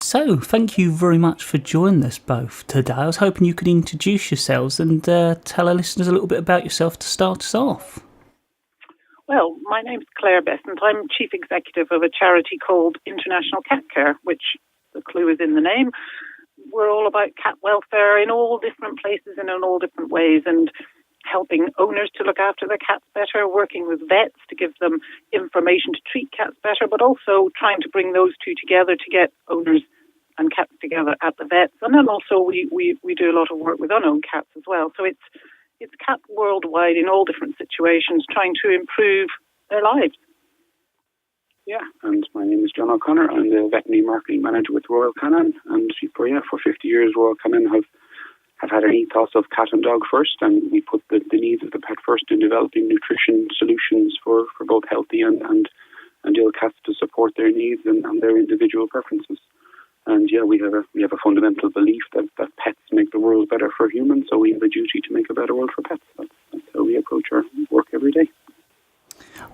So, thank you very much for joining us both today. I was hoping you could introduce yourselves and tell our listeners a little bit about yourself to start us off. Well, my name's Claire Bessant. I'm Chief Executive of a charity called International Cat Care, which the clue is in the name. We're all about cat welfare in all different places and in all different ways, and helping owners to look after their cats better, working with vets to give them information to treat cats better, but also trying to bring those two together to get owners and cats together at the vets. And then also we do a lot of work with unowned cats as well. So it's cats worldwide in all different situations, trying to improve their lives. Yeah, and my name is John O'Connor. I'm the veterinary marketing manager with Royal Canin, and for 50 years Royal Canin have had an ethos of cat and dog first, and we put the needs of the pet first in developing nutrition solutions for both healthy and ill cats to support their needs and their individual preferences. And we have a fundamental belief that pets make the world better for humans, so we have a duty to make a better world for pets. That's how we approach our work every day.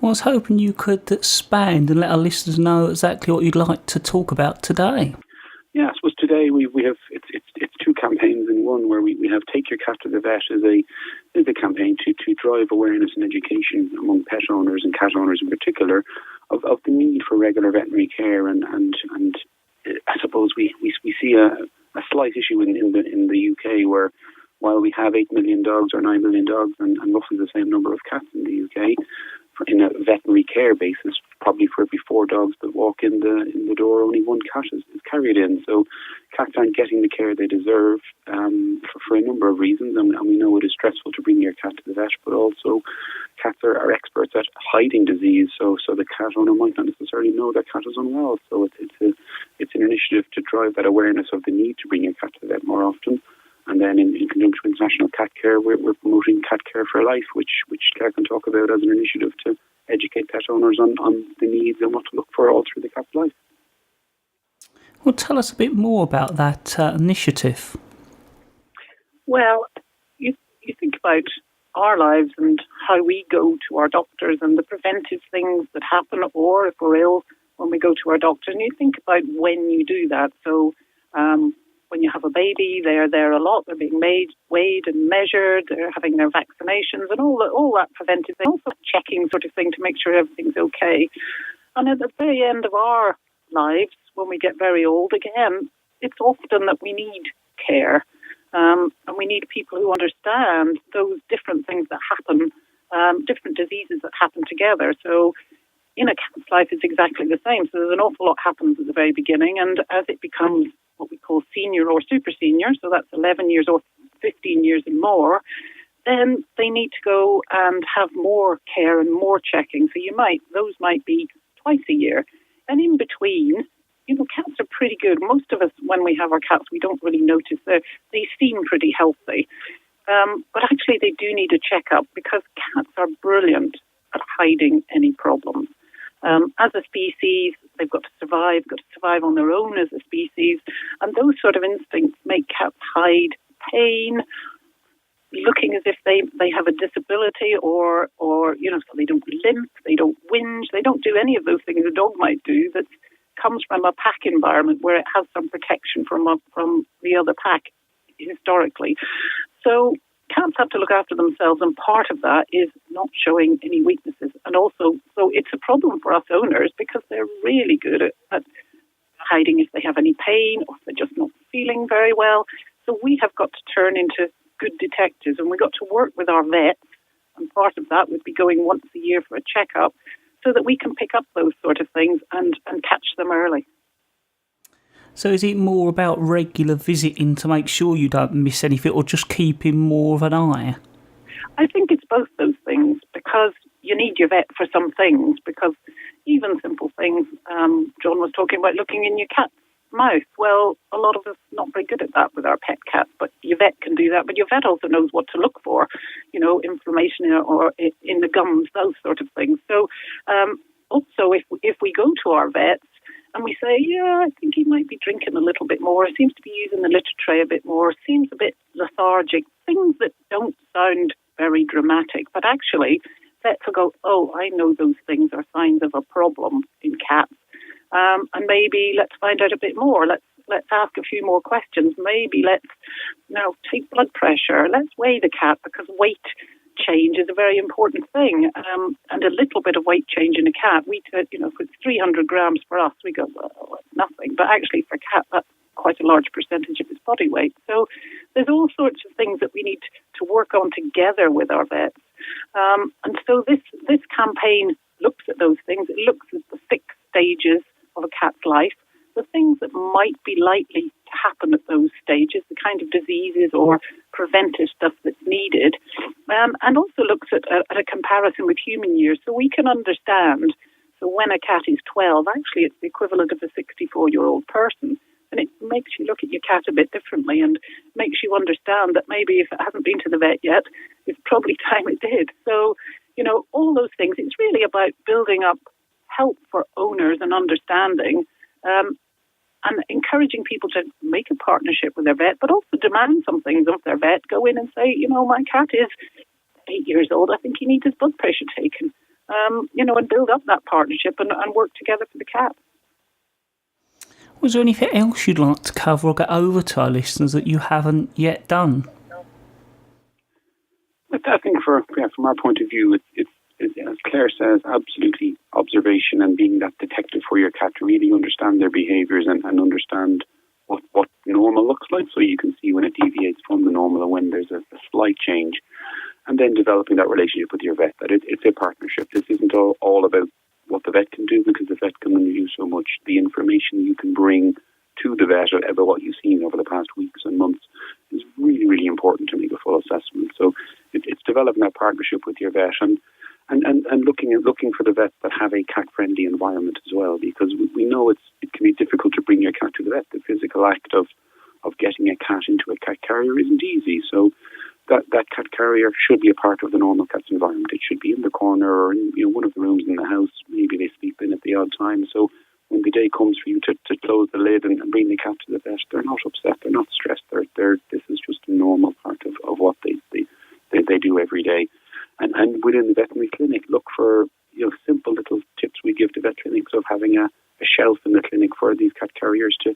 Well, I was hoping you could expand and let our listeners know exactly what you'd like to talk about today. Yeah, I suppose today we have it's two campaigns in one, where we have Take Your Cat to the Vet as a campaign to drive awareness and education among pet owners and cat owners in particular of the need for regular veterinary care, and I suppose we see a slight issue in the UK, where while we have 8 million dogs or 9 million dogs and roughly the same number of cats in the UK, in a veterinary care basis, probably for every 4 dogs that walk in the door, only 1 cat is carried in. So cats aren't getting the care they deserve for a number of reasons, and we know it is stressful to bring your cat to the vet, but also cats are experts at hiding disease, so the cat owner might not necessarily know their cat is unwell. So it's an initiative to drive that awareness of the need to bring your cat to the vet more often. And then in conjunction with International Cat Care, we're promoting CatCareforLife, which Claire can talk about as an initiative to educate pet owners on the needs and what to look for all through the cat's life. Well, tell us a bit more about that initiative. Well, you think about our lives and how we go to our doctors and the preventive things that happen, or if we're ill, when we go to our doctor, and you think about when you do that. So when you have a baby, they're there a lot. They're being weighed and measured. They're having their vaccinations and all that preventive thing. Also checking sort of thing to make sure everything's okay. And at the very end of our lives, when we get very old again, it's often that we need care. And we need people who understand those different things that happen, different diseases that happen together. So in a cat's life, it's exactly the same. So there's an awful lot happens at the very beginning, and as it becomes what we call senior or super senior, so that's 11 years or 15 years and more, then they need to go and have more care and more checking. So those might be twice a year. And in between, cats are pretty good. Most of us, when we have our cats, we don't really notice. They seem pretty healthy. But actually they do need a checkup, because cats are brilliant at hiding any problems. As a species, they've got to survive on their own as a species, and those sort of instincts make cats hide pain, looking as if they have a disability, or so they don't limp, they don't whinge, they don't do any of those things a dog might do that comes from a pack environment where it has some protection from the other pack historically. So cats have to look after themselves, and part of that is not showing any weaknesses. And also, so it's a problem for us owners, because they're really good at hiding if they have any pain or if they're just not feeling very well. So we have got to turn into good detectives, and we've got to work with our vets, and part of that would be going once a year for a checkup, so that we can pick up those sort of things and catch them early. So is it more about regular visiting to make sure you don't miss anything, or just keeping more of an eye? I think it's both those things, because you need your vet for some things, because even simple things, John was talking about looking in your cat's mouth. Well, a lot of us are not very good at that with our pet cats, but your vet can do that. But your vet also knows what to look for, inflammation or in the gums, those sort of things. So also, if we go to our vets and we say, I think he might be drinking a little bit more, seems to be using the litter tray a bit more, seems a bit lethargic, things that don't sound very dramatic, but actually vets will go, I know those things are signs of a problem in cats. And maybe let's find out a bit more. let's ask a few more questions. Maybe let's take blood pressure. Let's weigh the cat, because weight change is a very important thing. And a little bit of weight change in a cat, if it's 300 grams for us, we go, well, it's nothing. But actually for a cat, that's quite a large percentage of its body weight. So there's all sorts of things that we need to work on together with our vets. And so this campaign looks at those things. It looks at the 6 stages of a cat's life, the things that might be likely to happen at those stages, the kind of diseases or preventive stuff that's needed, and also looks at a comparison with human years, so we can understand. So when a cat is 12, actually it's the equivalent of a 64-year-old person. And it makes you look at your cat a bit differently and makes you understand that maybe if it hasn't been to the vet yet, it's probably time it did. So, all those things, it's really about building up help for owners and understanding, and encouraging people to make a partnership with their vet, but also demand some things of their vet. Go in and say, my cat is 8 years old. I think he needs his blood pressure taken, and build up that partnership and work together for the cat. Was there anything else you'd like to cover or get over to our listeners that you haven't yet done? I think from our point of view, it's as Claire says, absolutely observation and being that detective for your cat to really understand their behaviours and understand what normal looks like, so you can see when it deviates from the normal and when there's a slight change. And then developing that relationship with your vet, that it's a partnership. This isn't all about what the vet can do, because the vet can only do so much. The information you can bring to the vet about what you've seen over the past weeks and months is really, really important to make a full assessment. So it's developing that partnership with your vet and looking for the vets that have a cat-friendly environment as well, because we know it can be difficult to bring your cat to the vet. The physical act of getting a cat into a cat carrier isn't easy. So that cat carrier should be a part of the normal cat's environment. It should be in the corner or in one of the rooms in the house. Maybe they sleep in at the odd time. So when the day comes for you to close the lid and bring the cat to the vet, they're not upset, they're not stressed. This is just a normal part of what they do every day. And within the veterinary clinic, look for simple little tips we give to vet clinics of having a shelf in the clinic for these cat carriers to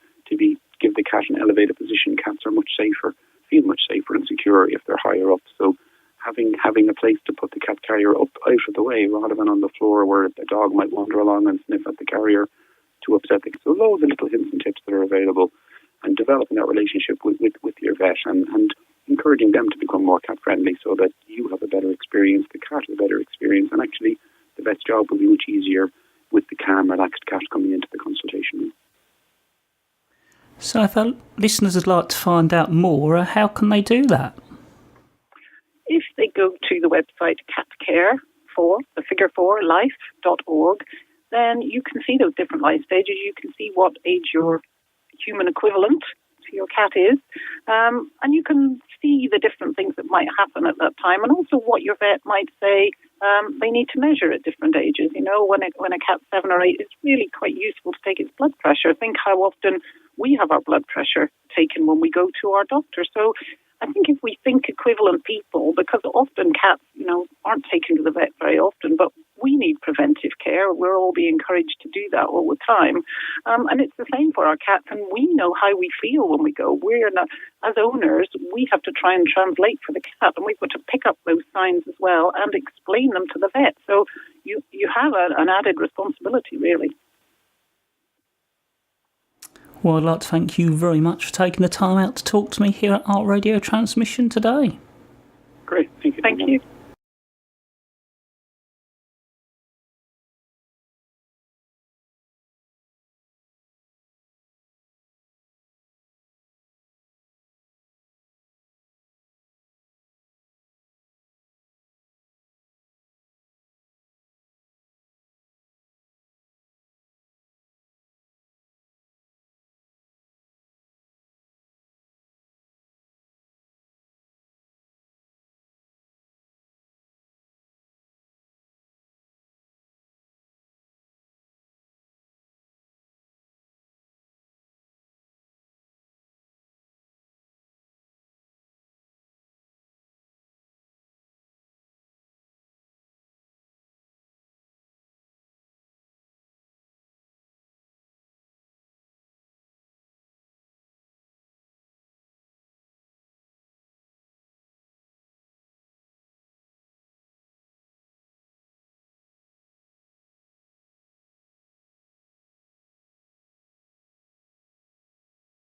give the cat an elevated position. Cats are feel much safer and secure if they're higher up. So having a place to put the cat carrier up out of the way rather than on the floor where the dog might wander along and sniff at the carrier to upset them. So loads of little hints and tips that are available, and developing that relationship with your vet and encouraging them to become more cat friendly so that you have a better experience, the cat has a better experience, and actually the vet's job will be much easier with the calm, relaxed cat coming into the consultation room. So if our listeners would like to find out more, how can they do that? If they go to the website CatCareforLife.org, then you can see those different life stages. You can see what age your human equivalent to your cat is, and you can see the different things that might happen at that time, and also what your vet might say they need to measure at different ages. When a cat's 7 or 8, it's really quite useful to take its blood pressure. Think how often we have our blood pressure taken when we go to our doctor. So I think if we think equivalent people, because often cats, aren't taken to the vet very often, but we need preventive care. We're all being encouraged to do that all the time. And it's the same for our cats, and we know how we feel when we go. As owners, we have to try and translate for the cat, and we've got to pick up those signs as well and explain them to the vet. So you have an added responsibility, really. Well, I'd like to thank you very much for taking the time out to talk to me here at our radio transmission today. Great, thank you. Thank you.